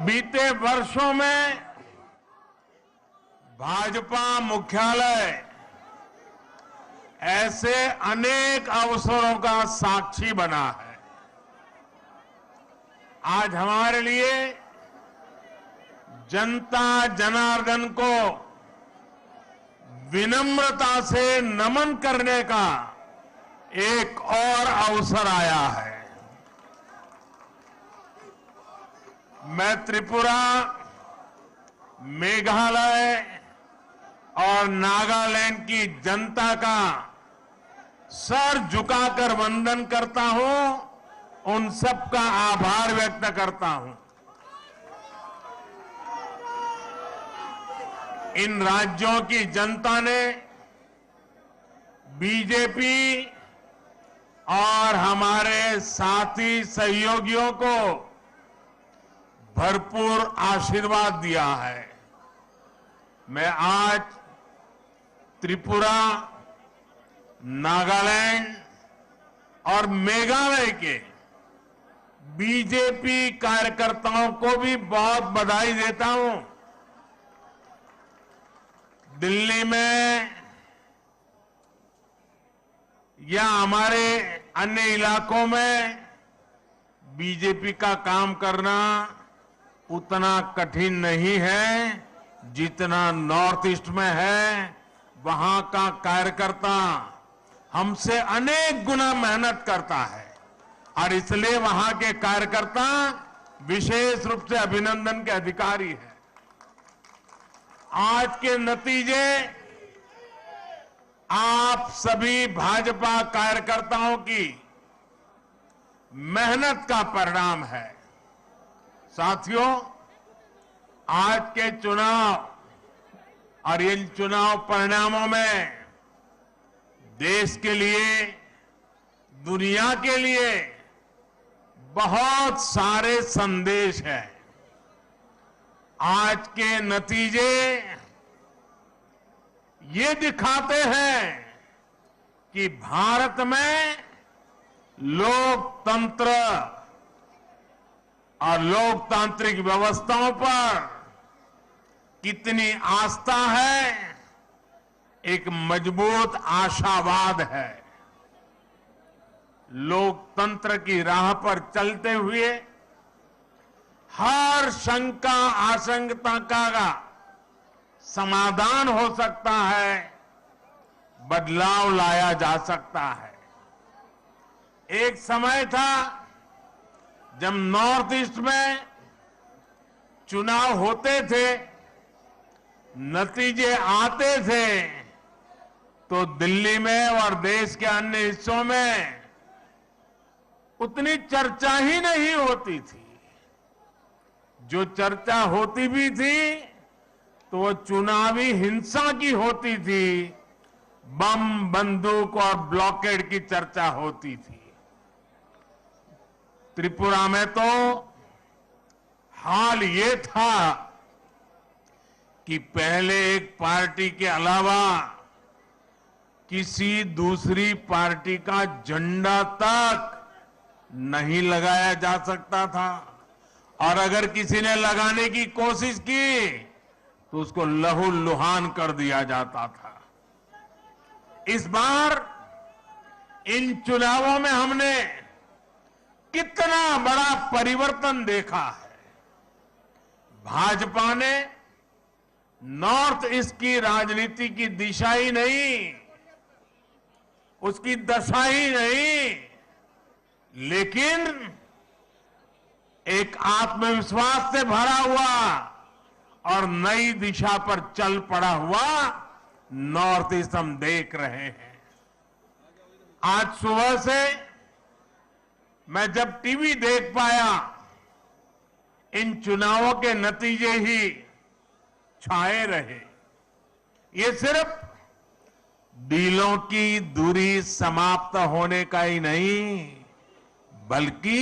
बीते वर्षों में भाजपा मुख्यालय ऐसे अनेक अवसरों का साक्षी बना है। आज हमारे लिए जनता जनार्दन को विनम्रता से नमन करने का एक और अवसर आया है। मैं त्रिपुरा, मेघालय और नागालैंड की जनता का सर झुकाकर वंदन करता हूं, उन सबका आभार व्यक्त करता हूं। इन राज्यों की जनता ने बीजेपी और हमारे साथी सहयोगियों को भरपूर आशीर्वाद दिया है। मैं आज त्रिपुरा, नागालैंड और मेघालय के बीजेपी कार्यकर्ताओं को भी बहुत बधाई देता हूं। दिल्ली में या हमारे अन्य इलाकों में बीजेपी का काम करना उतना कठिन नहीं है जितना नॉर्थ ईस्ट में है। वहां का कार्यकर्ता हमसे अनेक गुना मेहनत करता है और इसलिए वहां के कार्यकर्ता विशेष रूप से अभिनंदन के अधिकारी हैं। आज के नतीजे आप सभी भाजपा कार्यकर्ताओं की मेहनत का परिणाम है। साथियों, आज के चुनाव और इन चुनाव परिणामों में देश के लिए, दुनिया के लिए बहुत सारे संदेश हैं। आज के नतीजे ये दिखाते हैं कि भारत में लोकतंत्र और लोकतांत्रिक व्यवस्थाओं पर कितनी आस्था है, एक मजबूत आशावाद है। लोकतंत्र की राह पर चलते हुए हर शंका आशंका का समाधान हो सकता है, बदलाव लाया जा सकता है। एक समय था जब नॉर्थ ईस्ट में चुनाव होते थे, नतीजे आते थे तो दिल्ली में और देश के अन्य हिस्सों में उतनी चर्चा ही नहीं होती थी। जो चर्चा होती भी थी तो वो चुनावी हिंसा की होती थी, बम, बंदूक और ब्लॉकेड की चर्चा होती थी। त्रिपुरा में तो हाल ये था कि पहले एक पार्टी के अलावा किसी दूसरी पार्टी का झंडा तक नहीं लगाया जा सकता था और अगर किसी ने लगाने की कोशिश की तो उसको लहूलुहान कर दिया जाता था। इस बार इन चुनावों में हमने कितना बड़ा परिवर्तन देखा है। भाजपा ने नॉर्थ ईस्ट की राजनीति की दिशा ही नहीं, उसकी दशा ही नहीं, लेकिन एक आत्मविश्वास से भरा हुआ और नई दिशा पर चल पड़ा हुआ नॉर्थ ईस्ट हम देख रहे हैं। आज सुबह से मैं जब टीवी देख पाया, इन चुनावों के नतीजे ही छाए रहे। ये सिर्फ दिलों की दूरी समाप्त होने का ही नहीं, बल्कि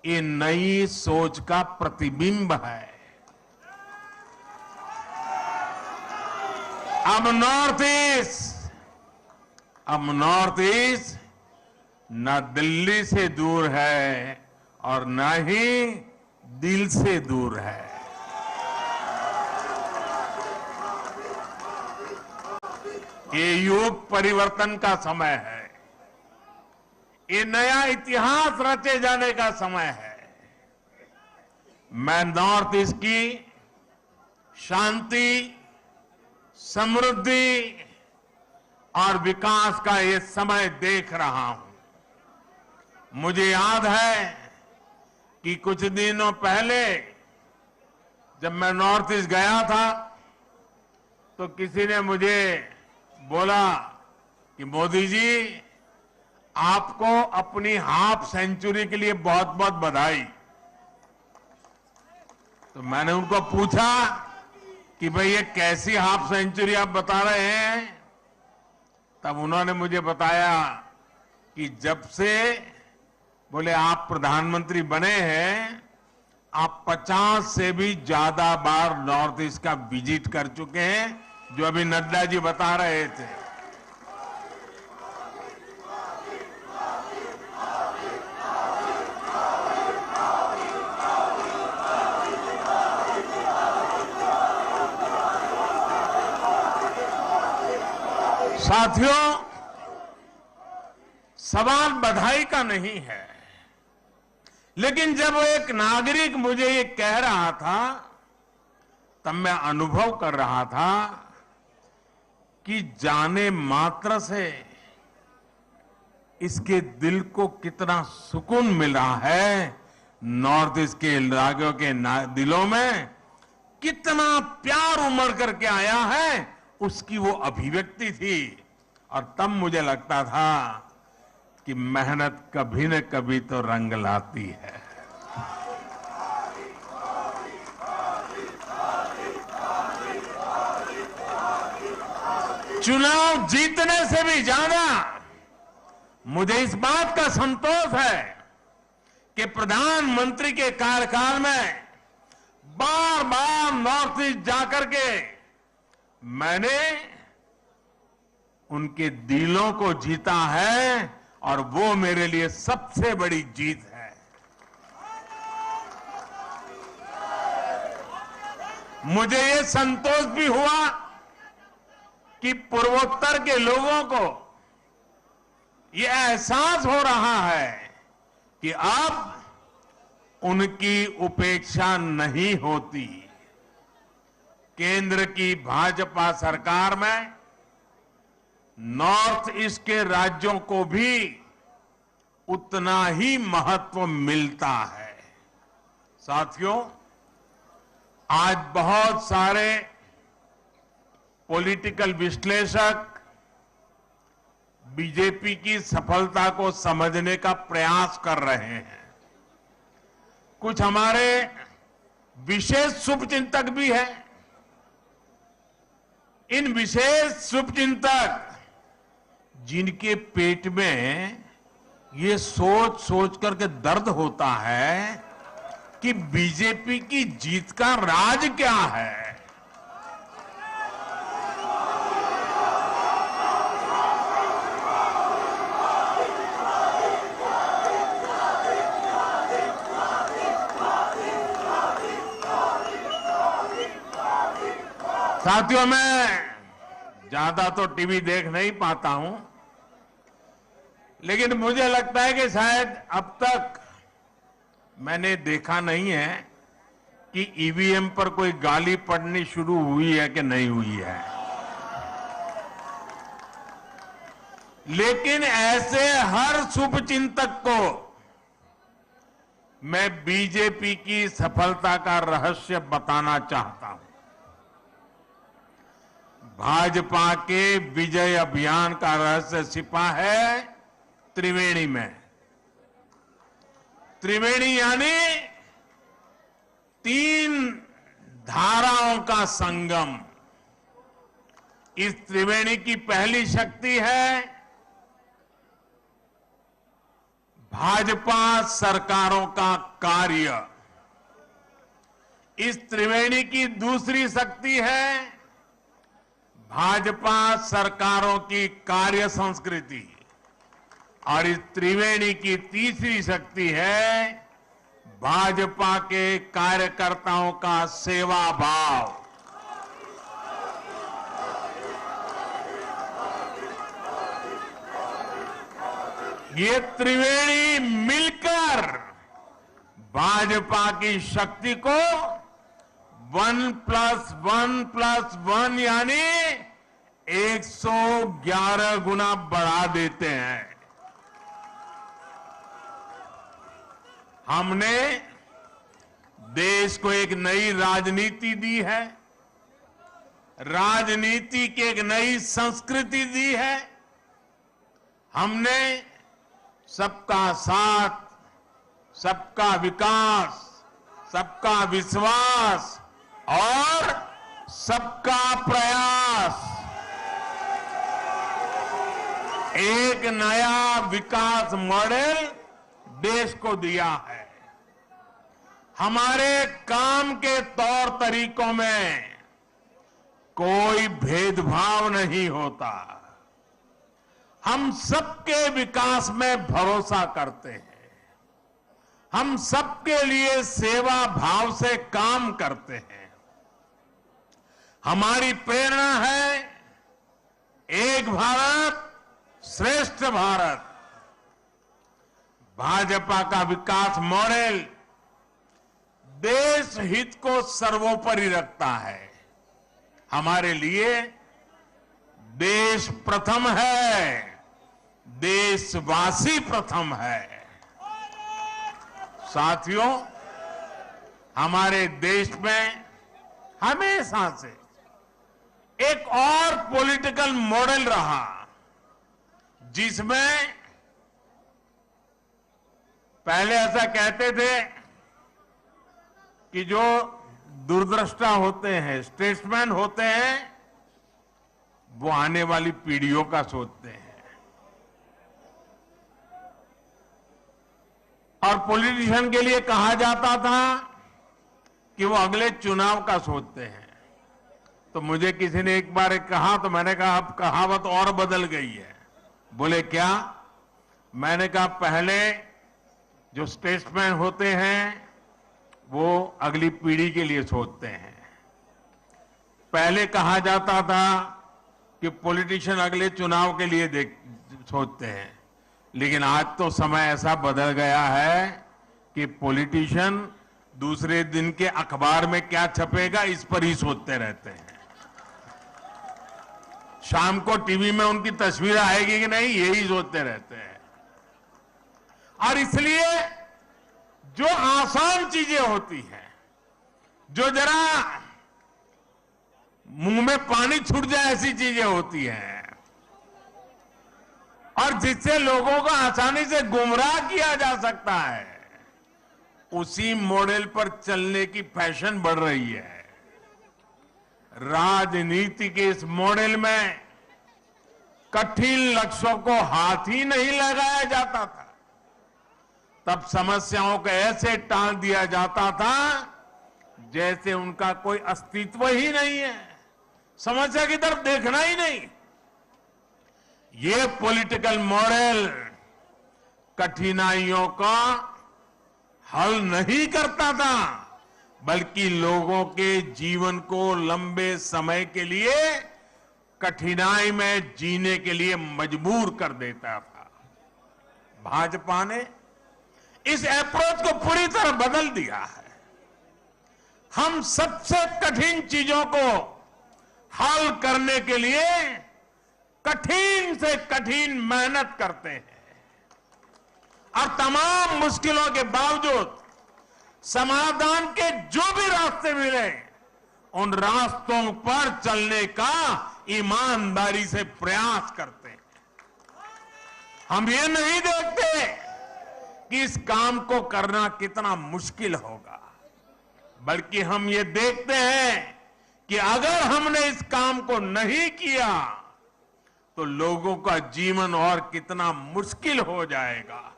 ये नई सोच का प्रतिबिंब है। अब नॉर्थ ईस्ट न दिल्ली से दूर है और न ही दिल से दूर है। ये युग परिवर्तन का समय है। ये नया इतिहास रचे जाने का समय है। मैं नॉर्थ ईस्ट की शांति, समृद्धि और विकास का ये समय देख रहा हूं। मुझे याद है कि कुछ दिनों पहले जब मैं नॉर्थ ईस्ट गया था तो किसी ने मुझे बोला कि मोदी जी, आपको अपनी हाफ सेंचुरी के लिए बहुत बहुत बधाई। तो मैंने उनको पूछा कि भाई ये कैसी हाफ सेंचुरी आप बता रहे हैं। तब उन्होंने मुझे बताया कि जब से बोले आप प्रधानमंत्री बने हैं, आप 50 से भी ज्यादा बार नॉर्थ ईस्ट का विजिट कर चुके हैं, जो अभी नड्डा जी बता रहे थे। साथियों, सवाल बधाई का नहीं है, लेकिन जब एक नागरिक मुझे ये कह रहा था तब मैं अनुभव कर रहा था कि जाने मात्र से इसके दिल को कितना सुकून मिला है। नॉर्थ ईस्ट के राज्यों के दिलों में कितना प्यार उमड़ करके आया है, उसकी वो अभिव्यक्ति थी। और तब मुझे लगता था कि मेहनत कभी न कभी तो रंग लाती है। चुनाव जीतने से भी ज्यादा मुझे इस बात का संतोष है कि प्रधानमंत्री के कार्यकाल में बार बार नॉर्थ ईस्ट जाकर के मैंने उनके दिलों को जीता है, और वो मेरे लिए सबसे बड़ी जीत है। मुझे ये संतोष भी हुआ कि पूर्वोत्तर के लोगों को ये एहसास हो रहा है कि अब उनकी उपेक्षा नहीं होती। केंद्र की भाजपा सरकार में नॉर्थ ईस्ट के राज्यों को भी उतना ही महत्व मिलता है। साथियों, आज बहुत सारे पॉलिटिकल विश्लेषक बीजेपी की सफलता को समझने का प्रयास कर रहे हैं। कुछ हमारे विशेष शुभचिंतक भी हैं। इन विशेष शुभचिंतक जिनके पेट में ये सोच सोच करके दर्द होता है कि बीजेपी की जीत का राज क्या है। साथियों, मैं ज्यादा तो टीवी देख नहीं पाता हूं, लेकिन मुझे लगता है कि शायद अब तक मैंने देखा नहीं है कि ईवीएम पर कोई गाली पड़नी शुरू हुई है कि नहीं हुई है। लेकिन ऐसे हर शुभचिंतक को मैं बीजेपी की सफलता का रहस्य बताना चाहता हूं। भाजपा के विजय अभियान का रहस्य छिपा है त्रिवेणी में। त्रिवेणी यानी 3 धाराओं का संगम। इस त्रिवेणी की पहली शक्ति है भाजपा सरकारों का कार्य। इस त्रिवेणी की दूसरी शक्ति है भाजपा सरकारों की कार्य संस्कृति, और इस त्रिवेणी की तीसरी शक्ति है भाजपा के कार्यकर्ताओं का सेवा भाव, ये त्रिवेणी मिलकर भाजपा की शक्ति को 1+1+1 यानी 111 गुना बढ़ा देते हैं। हमने देश को एक नई राजनीति दी है, राजनीति की एक नई संस्कृति दी है। हमने सबका साथ, सबका विकास, सबका विश्वास और सबका प्रयास, एक नया विकास मॉडल देश को दिया है। हमारे काम के तौर तरीकों में कोई भेदभाव नहीं होता। हम सबके विकास में भरोसा करते हैं। हम सबके लिए सेवा भाव से काम करते हैं। हमारी प्रेरणा है एक भारत श्रेष्ठ भारत। भाजपा का विकास मॉडल देश हित को सर्वोपरि रखता है। हमारे लिए देश प्रथम है, देशवासी प्रथम है। साथियों, हमारे देश में हमेशा से एक और पॉलिटिकल मॉडल रहा जिसमें पहले ऐसा कहते थे कि जो दूरदृष्टा होते हैं, स्टेट्समैन होते हैं, वो आने वाली पीढ़ियों का सोचते हैं और पॉलिटिशियन के लिए कहा जाता था कि वो अगले चुनाव का सोचते हैं। तो मुझे किसी ने एक बार कहा तो मैंने कहा अब कहावत और बदल गई है। बोले क्या? मैंने कहा पहले जो स्टेट्समैन होते हैं वो अगली पीढ़ी के लिए सोचते हैं। पहले कहा जाता था कि पॉलिटिशियन अगले चुनाव के लिए सोचते हैं, लेकिन आज तो समय ऐसा बदल गया है कि पॉलिटिशियन दूसरे दिन के अखबार में क्या छपेगा इस पर ही सोचते रहते हैं। शाम को टीवी में उनकी तस्वीर आएगी कि नहीं, यही सोचते रहते हैं। और इसलिए जो आसान चीजें होती हैं, जो जरा मुंह में पानी छूट जाए ऐसी चीजें होती हैं और जिससे लोगों को आसानी से गुमराह किया जा सकता है, उसी मॉडल पर चलने की फैशन बढ़ रही है। राजनीति के इस मॉडल में कठिन लक्ष्यों को हाथ ही नहीं लगाया जाता था। तब समस्याओं को ऐसे टाल दिया जाता था जैसे उनका कोई अस्तित्व ही नहीं है, समस्या की तरफ देखना ही नहीं। ये पॉलिटिकल मॉडल कठिनाइयों का हल नहीं करता था, बल्कि लोगों के जीवन को लंबे समय के लिए कठिनाई में जीने के लिए मजबूर कर देता था। भाजपा ने इस अप्रोच को पूरी तरह बदल दिया है। हम सबसे कठिन चीजों को हल करने के लिए कठिन से कठिन मेहनत करते हैं और तमाम मुश्किलों के बावजूद समाधान के जो भी रास्ते मिले उन रास्तों पर चलने का ईमानदारी से प्रयास करते हैं। हम ये नहीं देखते कि इस काम को करना कितना मुश्किल होगा, बल्कि हम ये देखते हैं कि अगर हमने इस काम को नहीं किया तो लोगों का जीवन और कितना मुश्किल हो जाएगा।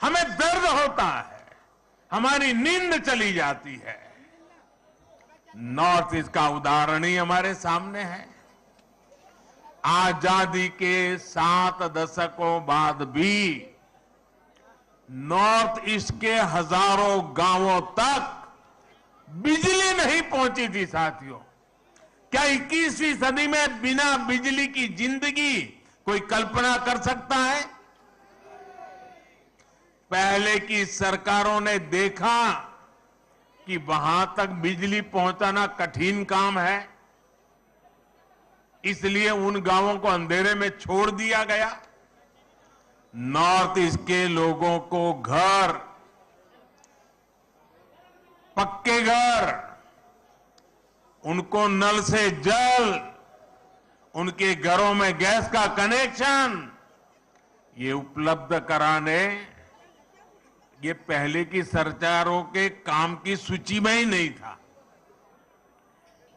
हमें दर्द होता है, हमारी नींद चली जाती है। नॉर्थ ईस्ट का उदाहरण ही हमारे सामने है। आजादी के 7 दशकों बाद भी नॉर्थ ईस्ट के हजारों गांवों तक बिजली नहीं पहुंची थी साथियों। क्या 21वीं सदी में बिना बिजली की जिंदगी कोई कल्पना कर सकता है? पहले की सरकारों ने देखा कि वहां तक बिजली पहुंचाना कठिन काम है, इसलिए उन गांवों को अंधेरे में छोड़ दिया गया। नॉर्थ ईस्ट के लोगों को घर, पक्के घर, उनको नल से जल, उनके घरों में गैस का कनेक्शन ये उपलब्ध कराने ये पहले की सरकारों के काम की सूची में ही नहीं था,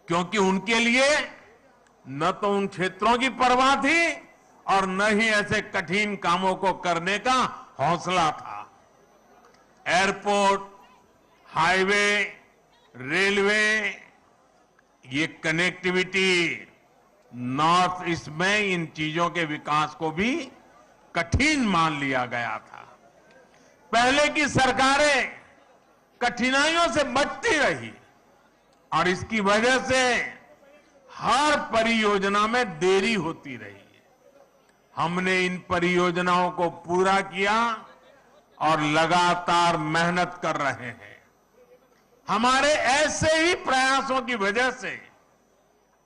क्योंकि उनके लिए न तो उन क्षेत्रों की परवाह थी और न ही ऐसे कठिन कामों को करने का हौसला था। एयरपोर्ट, हाईवे, रेलवे, ये कनेक्टिविटी नॉर्थ ईस्ट में इन चीजों के विकास को भी कठिन मान लिया गया था। पहले की सरकारें कठिनाइयों से बचती रही और इसकी वजह से हर परियोजना में देरी होती रही। हमने इन परियोजनाओं को पूरा किया और लगातार मेहनत कर रहे हैं। हमारे ऐसे ही प्रयासों की वजह से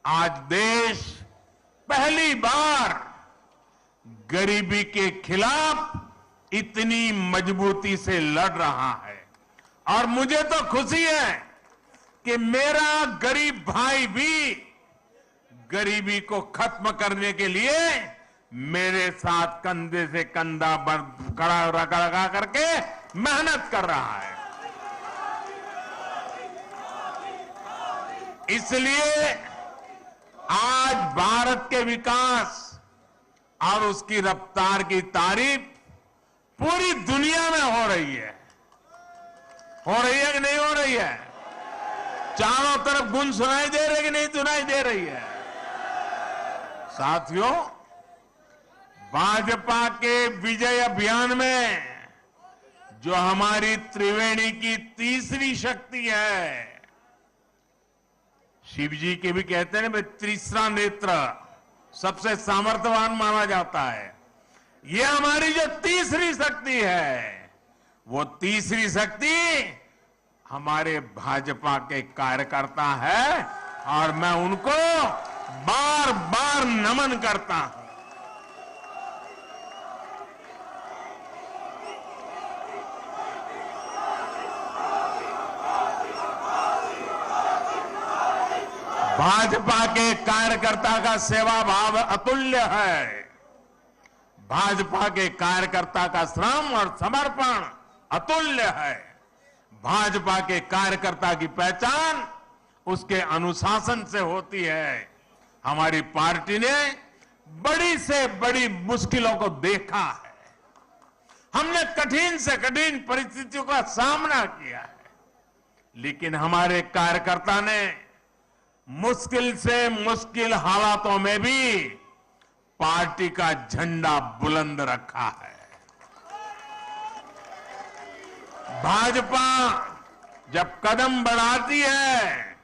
आज देश पहली बार गरीबी के खिलाफ इतनी मजबूती से लड़ रहा है। और मुझे तो खुशी है कि मेरा गरीब भाई भी गरीबी को खत्म करने के लिए मेरे साथ कंधे से कंधा खड़ा लगा करके मेहनत कर रहा है। इसलिए आज भारत के विकास और उसकी रफ्तार की तारीफ पूरी दुनिया में हो रही है। हो रही है कि नहीं हो रही है? चारों तरफ गुन सुनाई दे रही है कि नहीं सुनाई दे रही है? साथियों, भाजपा के विजय अभियान में जो हमारी त्रिवेणी की तीसरी शक्ति है, शिव जी के भी कहते हैं ना, तीसरा नेत्र सबसे सामर्थ्यवान माना जाता है। ये हमारी जो तीसरी शक्ति है, वो तीसरी शक्ति हमारे भाजपा के कार्यकर्ता है और मैं उनको बार बार नमन करता हूं। भाजपा के कार्यकर्ता का सेवा भाव अतुल्य है। भाजपा के कार्यकर्ता का श्रम और समर्पण अतुल्य है। भाजपा के कार्यकर्ता की पहचान उसके अनुशासन से होती है। हमारी पार्टी ने बड़ी से बड़ी मुश्किलों को देखा है। हमने कठिन से कठिन परिस्थितियों का सामना किया है, लेकिन हमारे कार्यकर्ता ने मुश्किल से मुश्किल हालातों में भी पार्टी का झंडा बुलंद रखा है। भाजपा जब कदम बढ़ाती है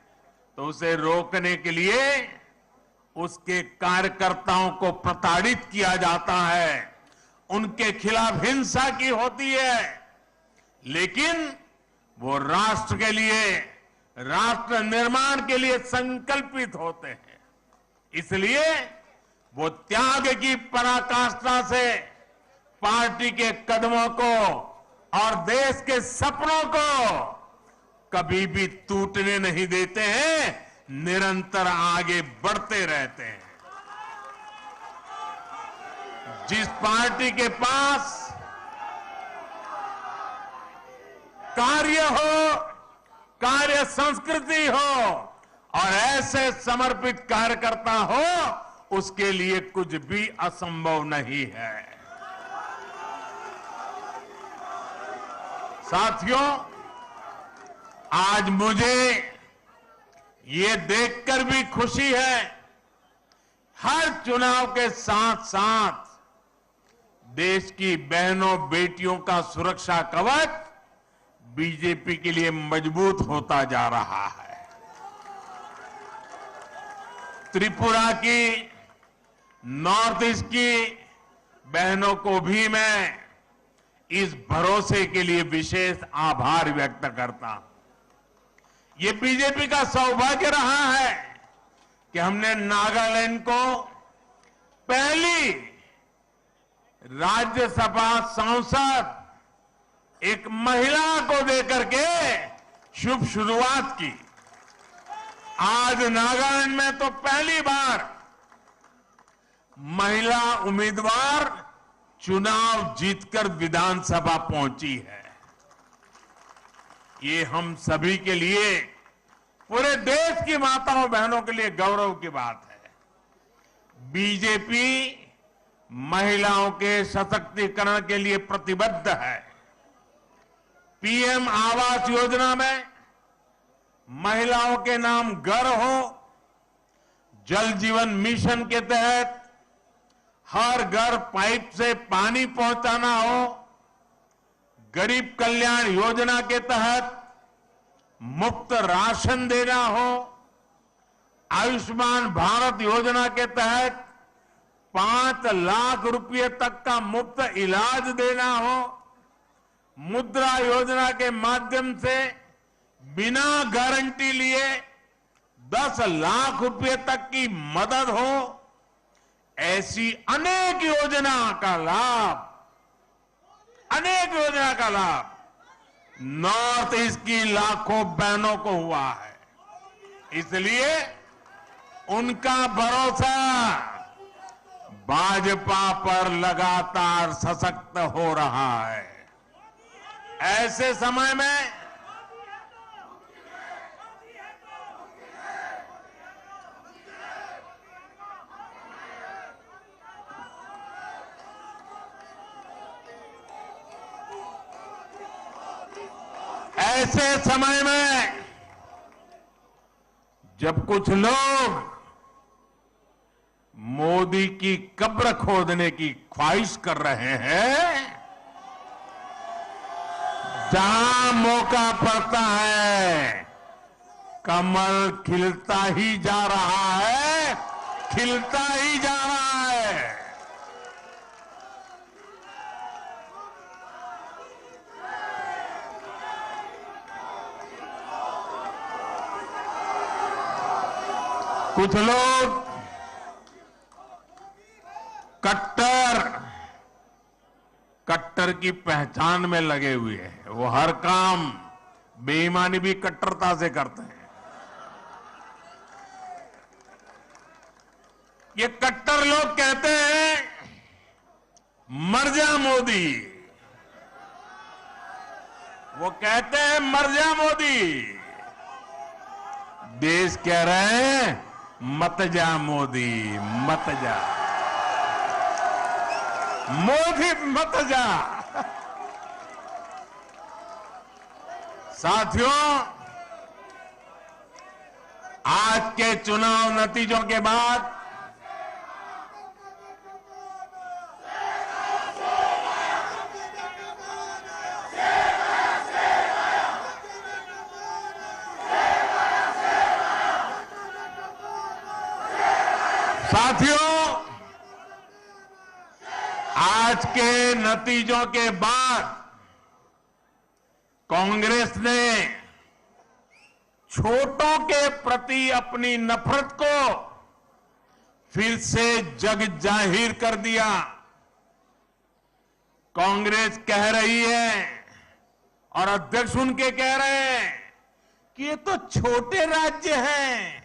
तो उसे रोकने के लिए उसके कार्यकर्ताओं को प्रताड़ित किया जाता है, उनके खिलाफ हिंसा की होती है, लेकिन वो राष्ट्र के लिए, राष्ट्र निर्माण के लिए संकल्पित होते हैं। इसलिए वो त्याग की पराकाष्ठा से पार्टी के कदमों को और देश के सपनों को कभी भी टूटने नहीं देते हैं, निरंतर आगे बढ़ते रहते हैं। जिस पार्टी के पास कार्य हो, कार्य संस्कृति हो और ऐसे समर्पित कार्यकर्ता हो, उसके लिए कुछ भी असंभव नहीं है। साथियों, आज मुझे ये देखकर भी खुशी है, हर चुनाव के साथ साथ देश की बहनों बेटियों का सुरक्षा कवच बीजेपी के लिए मजबूत होता जा रहा है। त्रिपुरा की, नॉर्थ ईस्ट की बहनों को भी मैं इस भरोसे के लिए विशेष आभार व्यक्त करता हूं। ये बीजेपी का सौभाग्य रहा है कि हमने नागालैंड को पहली राज्यसभा सांसद एक महिला को देकर के शुभ शुरुआत की। आज नागालैंड में तो पहली बार महिला उम्मीदवार चुनाव जीतकर विधानसभा पहुंची है। ये हम सभी के लिए, पूरे देश की माताओं बहनों के लिए गौरव की बात है। बीजेपी महिलाओं के सशक्तिकरण के लिए प्रतिबद्ध है। पीएम आवास योजना में महिलाओं के नाम घर हो, जल जीवन मिशन के तहत हर घर पाइप से पानी पहुंचाना हो, गरीब कल्याण योजना के तहत मुफ्त राशन देना हो, आयुष्मान भारत योजना के तहत 5 लाख रुपए तक का मुफ्त इलाज देना हो, मुद्रा योजना के माध्यम से बिना गारंटी लिए 10 लाख रुपए तक की मदद हो, ऐसी अनेक योजना का लाभ नॉर्थ ईस्ट की लाखों बहनों को हुआ है। इसलिए उनका भरोसा भाजपा पर लगातार सशक्त हो रहा है। ऐसे समय में जब कुछ लोग मोदी की कब्र खोदने की ख्वाहिश कर रहे हैं, जहां मौका पड़ता है कमल खिलता ही जा रहा है, खिलता ही जा रहा है। कुछ लोग कट्टर की पहचान में लगे हुए हैं। वो हर काम बेईमानी भी कट्टरता से करते हैं। ये कट्टर लोग कहते हैं मर जा मोदी, वो कहते हैं मर जा मोदी। देश कह रहे हैं मत जा मोदी, मत जा मोदी, मत जा। साथियों, आज के चुनाव नतीजों के बाद आज के नतीजों के बाद कांग्रेस ने छोटों के प्रति अपनी नफरत को फिर से जग जाहिर कर दिया। कांग्रेस कह रही है और अध्यक्ष उनके कह रहे हैं कि ये तो छोटे राज्य हैं,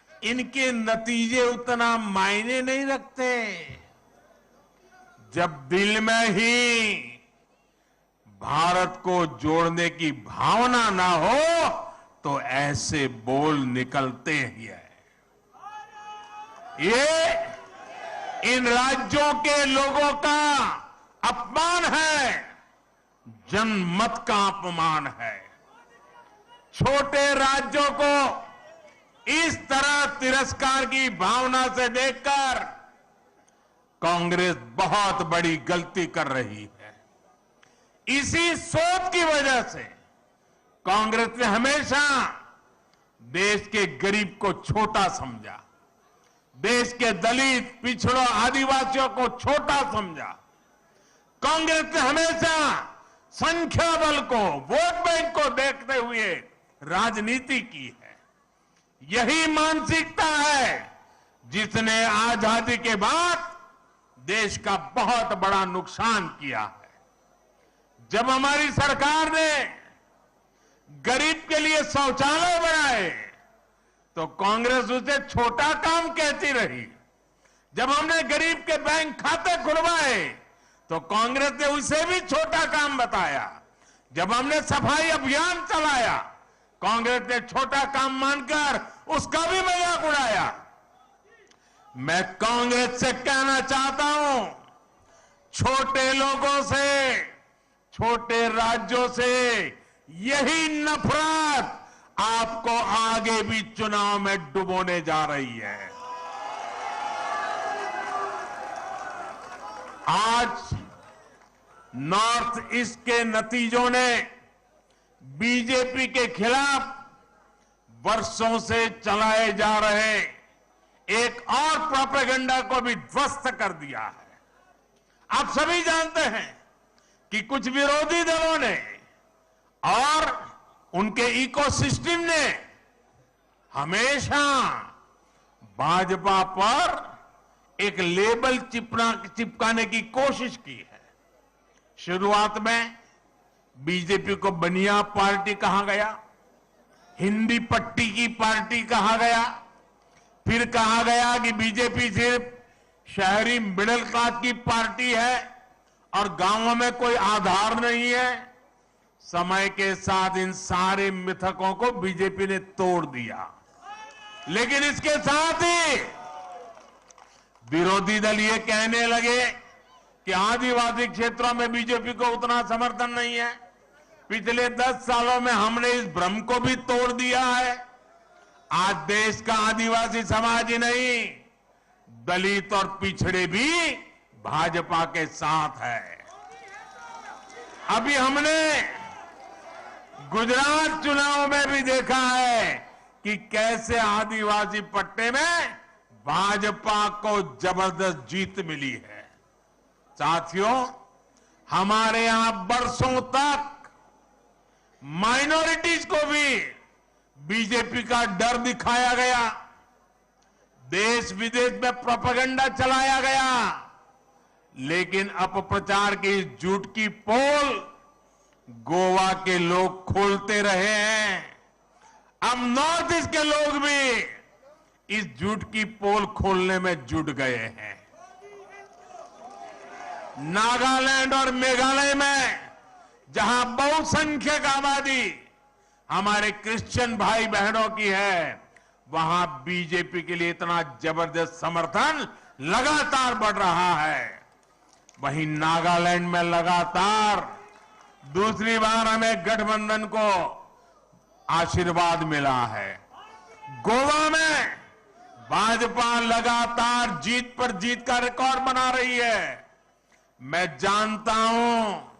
इनके नतीजे उतना मायने नहीं रखते। जब दिल में ही भारत को जोड़ने की भावना ना हो तो ऐसे बोल निकलते ही है। ये इन राज्यों के लोगों का अपमान है, जनमत का अपमान है। छोटे राज्यों को इस तरह तिरस्कार की भावना से देखकर कांग्रेस बहुत बड़ी गलती कर रही है। इसी सोच की वजह से कांग्रेस ने हमेशा देश के गरीब को छोटा समझा, देश के दलित, पिछड़ों, आदिवासियों को छोटा समझा। कांग्रेस ने हमेशा संख्या बल को, वोट बैंक को देखते हुए राजनीति की है। यही मानसिकता है जिसने आजादी के बाद देश का बहुत बड़ा नुकसान किया है। जब हमारी सरकार ने गरीब के लिए शौचालय बनाए तो कांग्रेस उसे छोटा काम कहती रही। जब हमने गरीब के बैंक खाते खुलवाए तो कांग्रेस ने उसे भी छोटा काम बताया। जब हमने सफाई अभियान चलाया, कांग्रेस ने छोटा काम मानकर उसका भी मजाक उड़ाया। मैं कांग्रेस से कहना चाहता हूं, छोटे लोगों से, छोटे राज्यों से यही नफरत आपको आगे भी चुनाव में डुबोने जा रही है। आज नॉर्थ ईस्ट के नतीजों ने बीजेपी के खिलाफ वर्षों से चलाए जा रहे एक और प्रोपेगेंडा को भी ध्वस्त कर दिया है। आप सभी जानते हैं कि कुछ विरोधी दलों ने और उनके इकोसिस्टम ने हमेशा भाजपा पर एक लेबल चिपकाने की कोशिश की है। शुरुआत में बीजेपी को बनिया पार्टी कहा गया, हिंदी पट्टी की पार्टी कहा गया, फिर कहा गया कि बीजेपी सिर्फ शहरी मिडिल क्लास की पार्टी है और गांवों में कोई आधार नहीं है। समय के साथ इन सारे मिथकों को बीजेपी ने तोड़ दिया, लेकिन इसके साथ ही विरोधी दल ये कहने लगे कि आदिवासी क्षेत्रों में बीजेपी को उतना समर्थन नहीं है। पिछले 10 सालों में हमने इस भ्रम को भी तोड़ दिया है। आज देश का आदिवासी समाज ही नहीं, दलित और पिछड़े भी भाजपा के साथ है। अभी हमने गुजरात चुनाव में भी देखा है कि कैसे आदिवासी पट्टे में भाजपा को जबरदस्त जीत मिली है। साथियों, हमारे यहां बरसों तक माइनॉरिटीज को भी बीजेपी का डर दिखाया गया, देश विदेश में प्रोपेगेंडा चलाया गया, लेकिन अपप्रचार की इस झूठ की पोल गोवा के लोग खोलते रहे हैं। अब नॉर्थ ईस्ट के लोग भी इस झूठ की पोल खोलने में जुट गए हैं। नागालैंड और मेघालय में जहां बहुसंख्यक आबादी हमारे क्रिश्चियन भाई बहनों की है, वहां बीजेपी के लिए इतना जबरदस्त समर्थन लगातार बढ़ रहा है। वहीं नागालैंड में लगातार दूसरी बार हमें गठबंधन को आशीर्वाद मिला है। गोवा में भाजपा लगातार जीत पर जीत का रिकॉर्ड बना रही है। मैं जानता हूं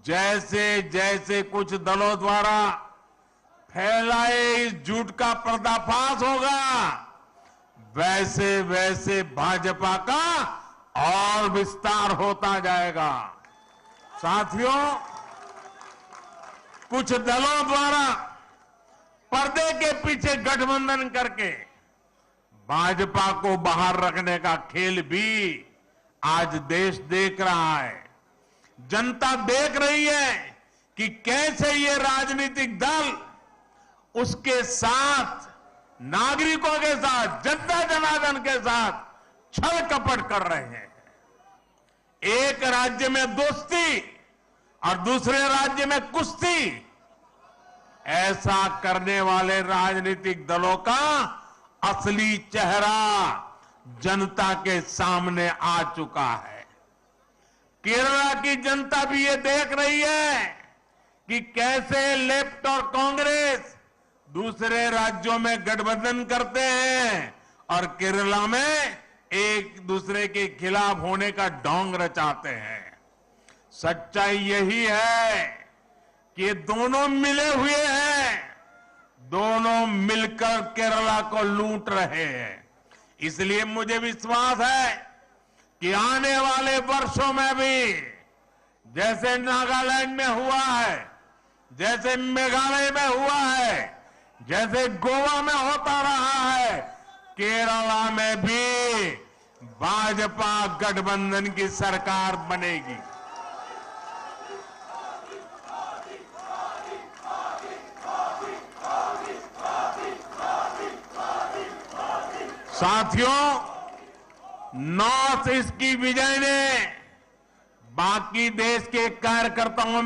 जैसे जैसे कुछ दलों द्वारा फैलाए इस झूठ का पर्दाफाश होगा, वैसे वैसे भाजपा का और विस्तार होता जाएगा। साथियों, कुछ दलों द्वारा पर्दे के पीछे गठबंधन करके भाजपा को बाहर रखने का खेल भी आज देश देख रहा है। जनता देख रही है कि कैसे ये राजनीतिक दल उसके साथ, नागरिकों के साथ, जनता जनार्दन के साथ छल कपट कर रहे हैं। एक राज्य में दोस्ती और दूसरे राज्य में कुश्ती, ऐसा करने वाले राजनीतिक दलों का असली चेहरा जनता के सामने आ चुका है। केरला की जनता भी ये देख रही है कि कैसे लेफ्ट और कांग्रेस दूसरे राज्यों में गठबंधन करते हैं और केरला में एक दूसरे के खिलाफ होने का ढोंग रचाते हैं। सच्चाई यही है कि ये दोनों मिले हुए हैं, दोनों मिलकर केरला को लूट रहे हैं। इसलिए मुझे विश्वास है कि आने वाले वर्षों में भी जैसे नागालैंड में हुआ है, जैसे मेघालय में हुआ है, जैसे गोवा में होता रहा है, केरला में भी भाजपा गठबंधन की सरकार बनेगी। साथियों, नॉर्थ ईस्ट की विजय ने बाकी देश के कार्यकर्ताओं में